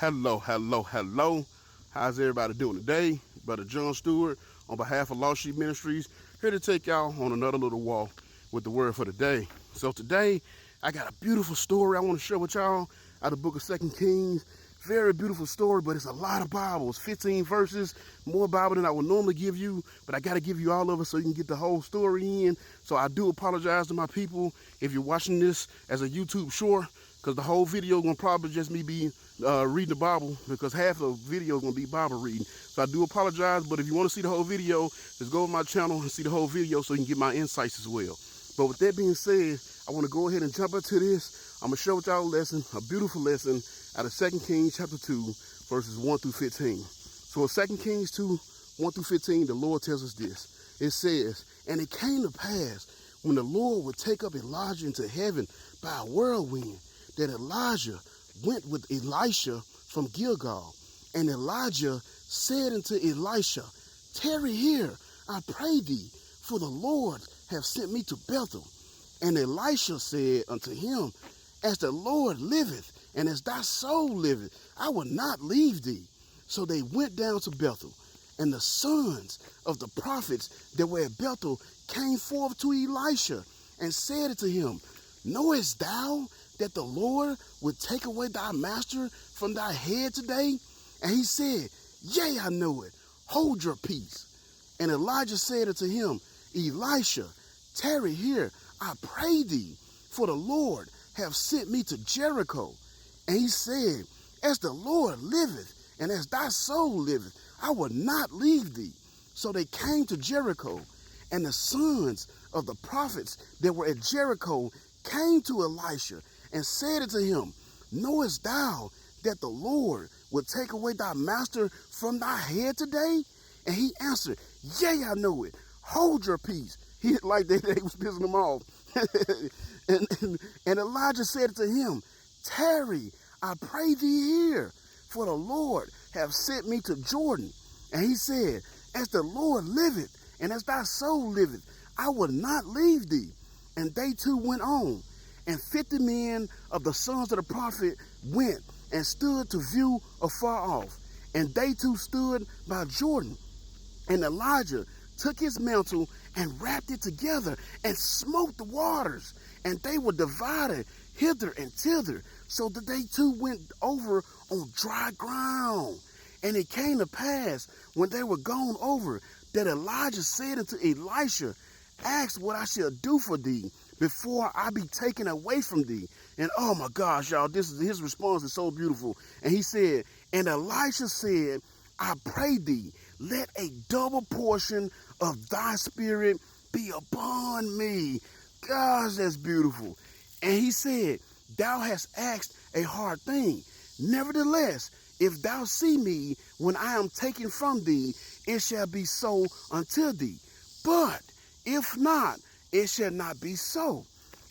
Hello. How's everybody doing today? Brother John Stewart, on behalf of Lost Sheep Ministries, here to take y'all on another little walk with the word for the day. So today, I got a beautiful story I want to share with y'all out of the book of 2 Kings. Very beautiful story, but it's a lot of Bible. It's 15 verses, more Bible than I would normally give you, but I got to give you all of it so you can get the whole story in. So I do apologize to my people if you're watching this as a YouTube short, because the whole video is going to probably just me be reading the Bible, because half of the video is going to be Bible reading. So I do apologize, but if you want to see the whole video, just go to my channel and see the whole video so you can get my insights as well. But with that being said, I want to go ahead and jump into this. I'm going to share with y'all a lesson, a beautiful lesson out of 2 Kings chapter 2, verses 1 through 15. So in 2 Kings 2, 1 through 15, the Lord tells us this. It says, "And it came to pass, when the Lord would take up Elijah into heaven by a whirlwind, that Elijah went with Elisha from Gilgal. And Elijah said unto Elisha, Tarry here, I pray thee, for the Lord hath sent me to Bethel. And Elisha said unto him, As the Lord liveth, and as thy soul liveth, I will not leave thee. So they went down to Bethel. And the sons of the prophets that were at Bethel came forth to Elisha, and said unto him, Knowest thou that the Lord would take away thy master from thy head today? And he said, Yea, I know it. Hold your peace. And Elijah said unto him, Elisha, tarry here, I pray thee, for the Lord hath sent me to Jericho. And he said, As the Lord liveth, and as thy soul liveth, I will not leave thee. So they came to Jericho, and the sons of the prophets that were at Jericho came to Elisha, and said unto him, Knowest thou that the Lord will take away thy master from thy head today? And he answered, Yea, I know it. Hold your peace. He like they was pissing him off. and Elijah said to him, Tarry, I pray thee here, for the Lord hath sent me to Jordan. And he said, As the Lord liveth, and as thy soul liveth, I will not leave thee. And they two went on. And 50 men of the sons of the prophet went and stood to view afar off. And they two stood by Jordan. And Elijah took his mantle and wrapped it together and smote the waters. And they were divided hither and thither, so that they two went over on dry ground. And it came to pass, when they were gone over, that Elijah said unto Elisha, Ask what I shall do for thee before I be taken away from thee. And oh my gosh, y'all, his response is so beautiful. And he said, And Elisha said, I pray thee, let a double portion of thy spirit be upon me. Gosh, that's beautiful. And he said, Thou hast asked a hard thing. Nevertheless, if thou see me when I am taken from thee, it shall be so unto thee. But if not, it shall not be so.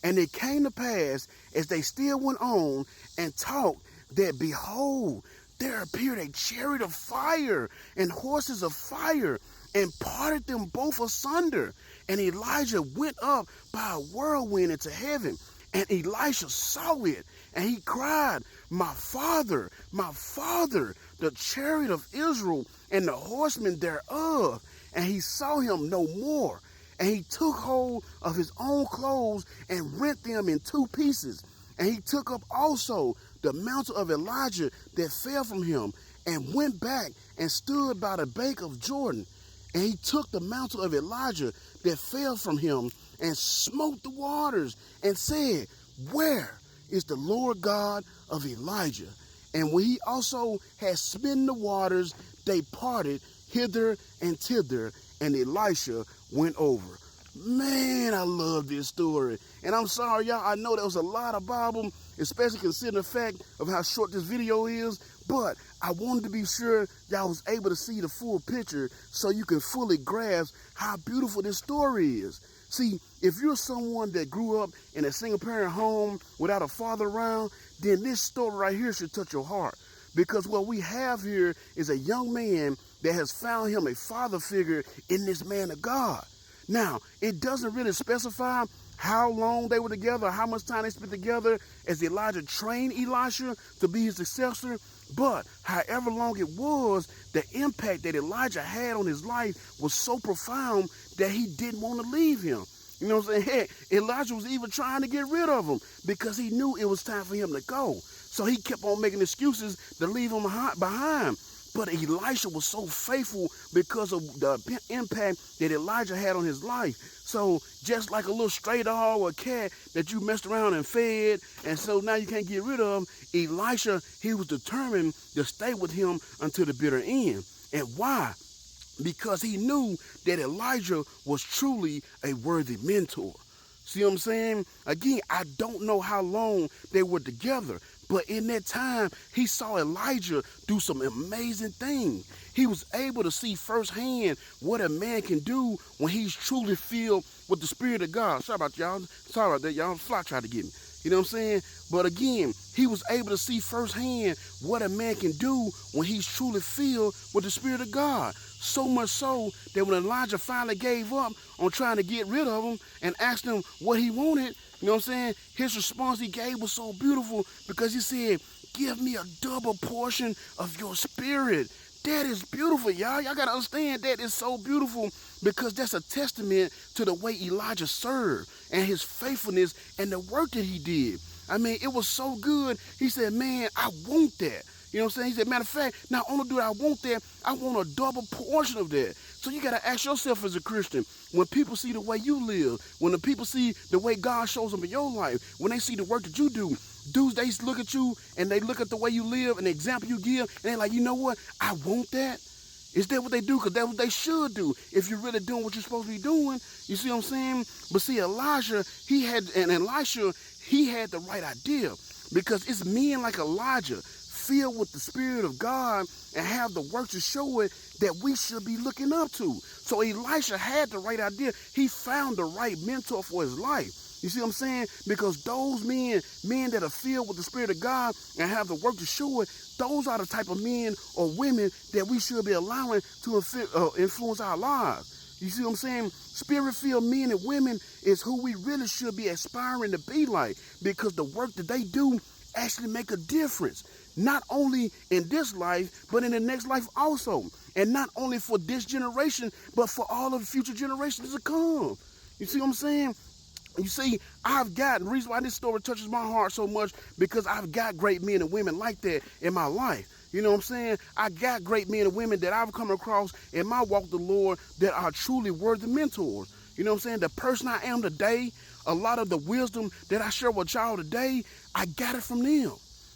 And it came to pass, as they still went on and talked, that behold, there appeared a chariot of fire and horses of fire, and parted them both asunder. And Elijah went up by a whirlwind into heaven, and Elisha saw it, and he cried, My father, the chariot of Israel, and the horsemen thereof. And he saw him no more. And he took hold of his own clothes and rent them in two pieces. And he took up also the mantle of Elijah that fell from him, and went back and stood by the bank of Jordan. And he took the mantle of Elijah that fell from him, and smote the waters, and said, Where is the Lord God of Elijah? And when he also had smitten the waters, they parted hither and thither, and Elisha went over. Man, I love this story. And I'm sorry, y'all, I know there was a lot of Bible, especially considering the fact of how short this video is, but I wanted to be sure y'all was able to see the full picture so you can fully grasp how beautiful this story is. See, if you're someone that grew up in a single-parent home without a father around, then this story right here should touch your heart. Because what we have here is a young man that has found him a father figure in this man of God. Now, it doesn't really specify how long they were together, how much time they spent together as Elijah trained Elisha to be his successor. But however long it was, the impact that Elijah had on his life was so profound that he didn't want to leave him. You know what I'm saying? Heck, Elijah was even trying to get rid of him because he knew it was time for him to go. So he kept on making excuses to leave him behind. But Elisha was so faithful because of the impact that Elijah had on his life. So just like a little stray dog or a cat that you messed around and fed, and so now you can't get rid of, Elisha, he was determined to stay with him until the bitter end. And why? Because he knew that Elijah was truly a worthy mentor. See what I'm saying? Again, I don't know how long they were together, but in that time, he saw Elijah do some amazing things. He was able to see firsthand what a man can do when he's truly filled with the Spirit of God. Sorry about y'all. Sorry about that. Y'all fly tried to get me. You know what I'm saying? But again, he was able to see firsthand what a man can do when he's truly filled with the Spirit of God. So much so that when Elijah finally gave up on trying to get rid of him and asked him what he wanted, you know what I'm saying? His response he gave was so beautiful because he said, "Give me a double portion of your spirit." That is beautiful, y'all. Y'all got to understand that is so beautiful because that's a testament to the way Elijah served and his faithfulness and the work that he did. I mean, it was so good. He said, man, I want that. You know what I'm saying? He said, matter of fact, not only do I want that, I want a double portion of that. So you got to ask yourself as a Christian, when people see the way you live, when the people see the way God shows them in your life, when they see the work that you do, dudes, they look at you and they look at the way you live and the example you give, and they're like, you know what? I want that. Is that what they do? Because that's what they should do if you're really doing what you're supposed to be doing. You see what I'm saying? But see, Elisha, he had the right idea because it's men like Elijah filled with the Spirit of God and have the work to show it that we should be looking up to. So Elisha had the right idea. He found the right mentor for his life. You see what I'm saying? Because those men that are filled with the Spirit of God and have the work to show it, those are the type of men or women that we should be allowing to influence our lives. You see what I'm saying? Spirit-filled men and women is who we really should be aspiring to be like, because the work that they do actually make a difference. Not only in this life, but in the next life also. And not only for this generation, but for all of the future generations to come. You see what I'm saying? You see, the reason why this story touches my heart so much, because I've got great men and women like that in my life. You know what I'm saying? I got great men and women that I've come across in my walk with the Lord that are truly worthy mentors. You know what I'm saying? The person I am today, a lot of the wisdom that I share with y'all today, I got it from them.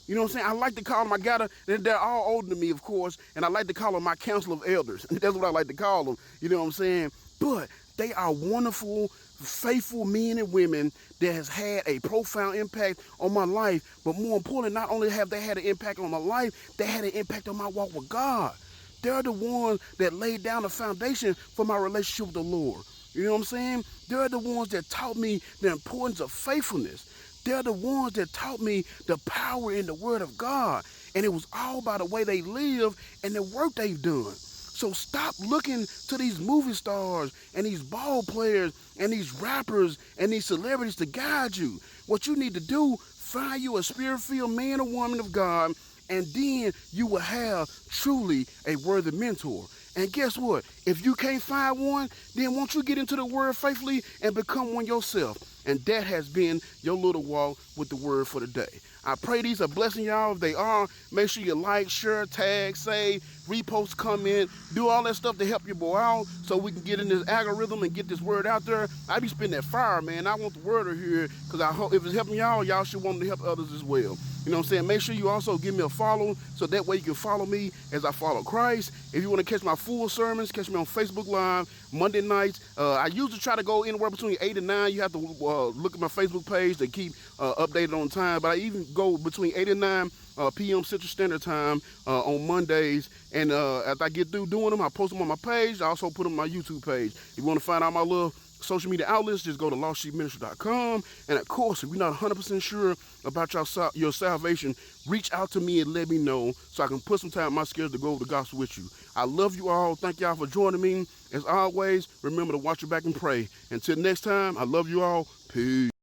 You know what I'm saying? I like to call them, they're all older than me, of course, and I like to call them my council of elders. That's what I like to call them. You know what I'm saying? But they are wonderful, faithful men and women that has had a profound impact on my life. But more importantly, not only have they had an impact on my life, they had an impact on my walk with God. They're the ones that laid down the foundation for my relationship with the Lord. You know what I'm saying? They're the ones that taught me the importance of faithfulness. They're the ones that taught me the power in the Word of God. And it was all by the way they live and the work they've done. So stop looking to these movie stars and these ball players and these rappers and these celebrities to guide you. What you need to do, find you a spirit-filled man or woman of God, and then you will have truly a worthy mentor. And guess what? If you can't find one, then won't you get into the Word faithfully and become one yourself? And that has been your little walk with the Word for the day. I pray these are blessing y'all. If they are, make sure you like, share, tag, save, repost, comment, do all that stuff to help your boy out so we can get in this algorithm and get this word out there. I be spitting that fire, man. I want the word to hear, because I hope if it's helping y'all should want to help others as well. You know what I'm saying? Make sure you also give me a follow so that way you can follow me as I follow Christ. If you want to catch my full sermons, catch me on Facebook Live Monday nights. I usually try to go anywhere between 8 and 9. You have to look at my Facebook page to keep updated on time. But I even go between 8 and 9 p.m. Central Standard Time on Mondays. And after I get through doing them, I post them on my page. I also put them on my YouTube page. If you want to find out my little social media outlets, just go to LostSheepMinistry.com. And of course, if you're not 100% sure about your salvation, reach out to me and let me know so I can put some time in my schedule to go over the gospel with you. I love you all. Thank y'all for joining me. As always, remember to watch your back and pray. Until next time, I love you all. Peace.